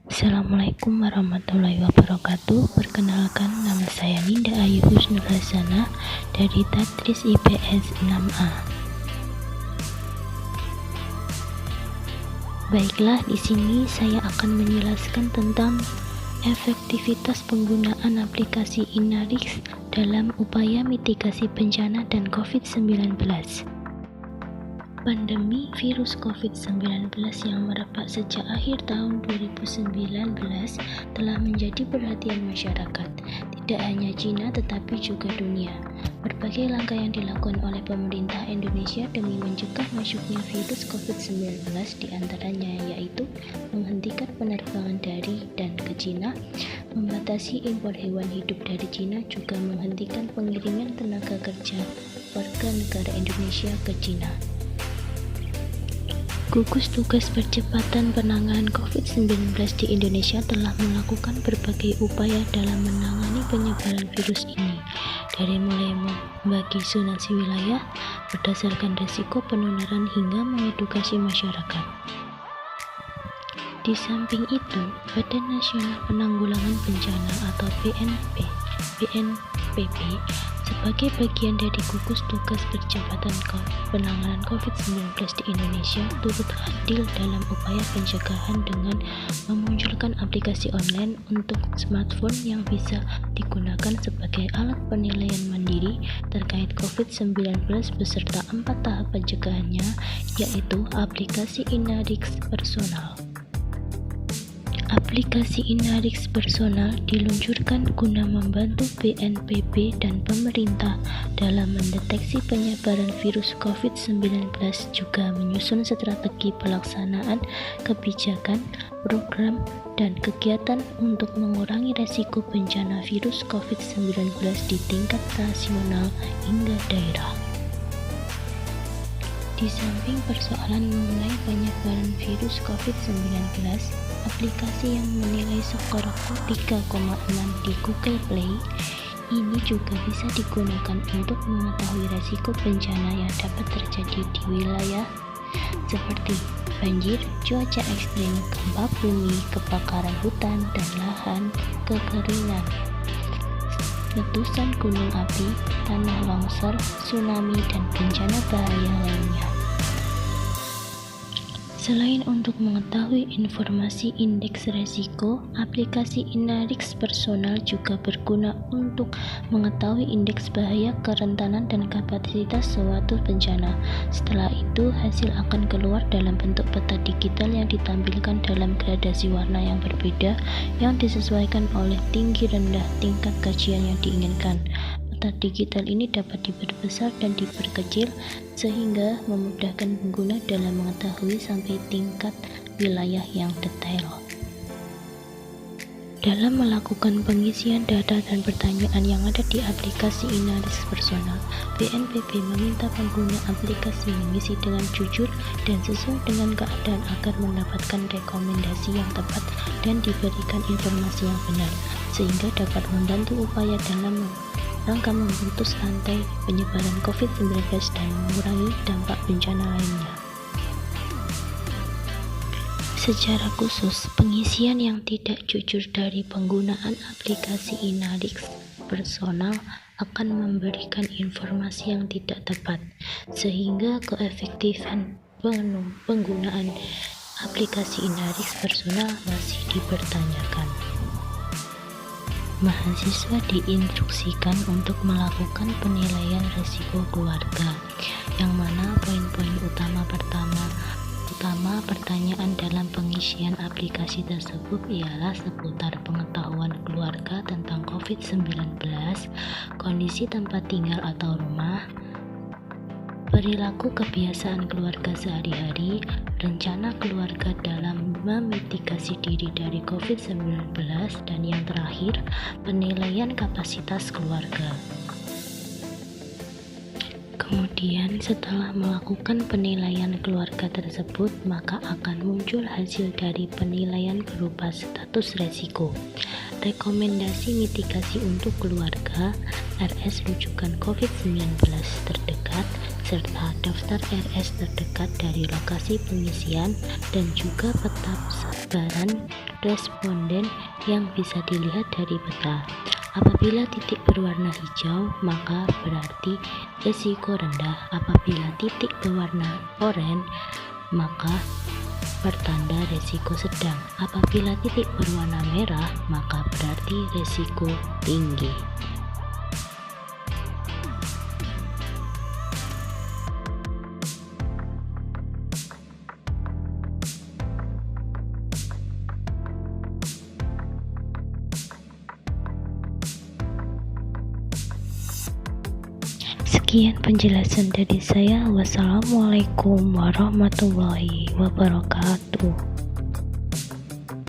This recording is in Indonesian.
Assalamualaikum warahmatullahi wabarakatuh. Perkenalkan, nama saya Ninda Ayu Husnul Hasanah dari Tadris IPS 6A. Baiklah, di sini saya akan menjelaskan tentang efektivitas penggunaan aplikasi Inarix dalam upaya mitigasi bencana dan COVID-19. Pandemi virus COVID-19 yang merebak sejak akhir tahun 2019 telah menjadi perhatian masyarakat, tidak hanya Cina tetapi juga dunia. Berbagai langkah yang dilakukan oleh pemerintah Indonesia demi mencegah masuknya virus COVID-19 diantaranya yaitu menghentikan penerbangan dari dan ke Cina, membatasi impor hewan hidup dari Cina, juga menghentikan pengiriman tenaga kerja warga negara Indonesia ke Cina. Gugus Tugas Percepatan Penanganan COVID-19 di Indonesia telah melakukan berbagai upaya dalam menangani penyebaran virus ini, dari mulai membagi zonasi wilayah berdasarkan risiko penularan hingga mengedukasi masyarakat. Di samping itu, Badan Nasional Penanggulangan Bencana atau BNPB sebagai bagian dari gugus tugas percepatan penanganan COVID-19 di Indonesia turut hadir dalam upaya pencegahan dengan memunculkan aplikasi online untuk smartphone yang bisa digunakan sebagai alat penilaian mandiri terkait COVID-19 beserta 4 tahap pencegahannya, yaitu aplikasi Inarix Personal. Aplikasi Inarix Personal diluncurkan guna membantu BNPB dan pemerintah dalam mendeteksi penyebaran virus COVID-19, juga menyusun strategi pelaksanaan kebijakan, program, dan kegiatan untuk mengurangi resiko bencana virus COVID-19 di tingkat nasional hingga daerah. Di samping persoalan mengenai penyebaran virus COVID-19, aplikasi yang menilai skor 3,6 di Google Play ini juga bisa digunakan untuk mengetahui resiko bencana yang dapat terjadi di wilayah seperti banjir, cuaca ekstrim, gempa bumi, kebakaran hutan dan lahan, kekeringan, letusan gunung api, tanah longsor, tsunami, dan bencana bahaya lainnya. Selain untuk mengetahui informasi indeks resiko, aplikasi Inarix Personal juga berguna untuk mengetahui indeks bahaya, kerentanan, dan kapasitas suatu bencana. Setelah itu, hasil akan keluar dalam bentuk peta digital yang ditampilkan dalam gradasi warna yang berbeda yang disesuaikan oleh tinggi rendah tingkat kajian yang diinginkan. Peta digital ini dapat diperbesar dan diperkecil sehingga memudahkan pengguna dalam mengetahui sampai tingkat wilayah yang detail. Dalam melakukan pengisian data dan pertanyaan yang ada di aplikasi Inarix Personal, BNPB meminta pengguna aplikasi mengisi dengan jujur dan sesuai dengan keadaan agar mendapatkan rekomendasi yang tepat dan diberikan informasi yang benar, sehingga dapat membantu upaya dalam rangka memutus rantai penyebaran COVID-19 dan mengurangi dampak bencana lainnya. Secara khusus, pengisian yang tidak jujur dari penggunaan aplikasi Inarix Personal akan memberikan informasi yang tidak tepat, sehingga keefektifan penggunaan aplikasi Inarix Personal masih dipertanyakan. Mahasiswa diinstruksikan untuk melakukan penilaian risiko keluarga, yang mana poin-poin utama pertanyaan dalam pengisian aplikasi tersebut ialah seputar pengetahuan keluarga tentang COVID-19, kondisi tempat tinggal atau rumah, perilaku kebiasaan keluarga sehari-hari, rencana keluarga dalam memitigasi diri dari COVID-19, dan yang terakhir, penilaian kapasitas keluarga. Kemudian setelah melakukan penilaian keluarga tersebut, maka akan muncul hasil dari penilaian berupa status resiko, rekomendasi mitigasi untuk keluarga, RS rujukan COVID-19 terdekat, serta daftar RS terdekat dari lokasi pengisian, dan juga peta sebaran responden yang bisa dilihat dari peta. Apabila titik berwarna hijau, maka berarti risiko rendah. Apabila titik berwarna oranye, maka pertanda risiko sedang. Apabila titik berwarna merah, maka berarti risiko tinggi. Sekian penjelasan dari saya. Wassalamualaikum warahmatullahi wabarakatuh.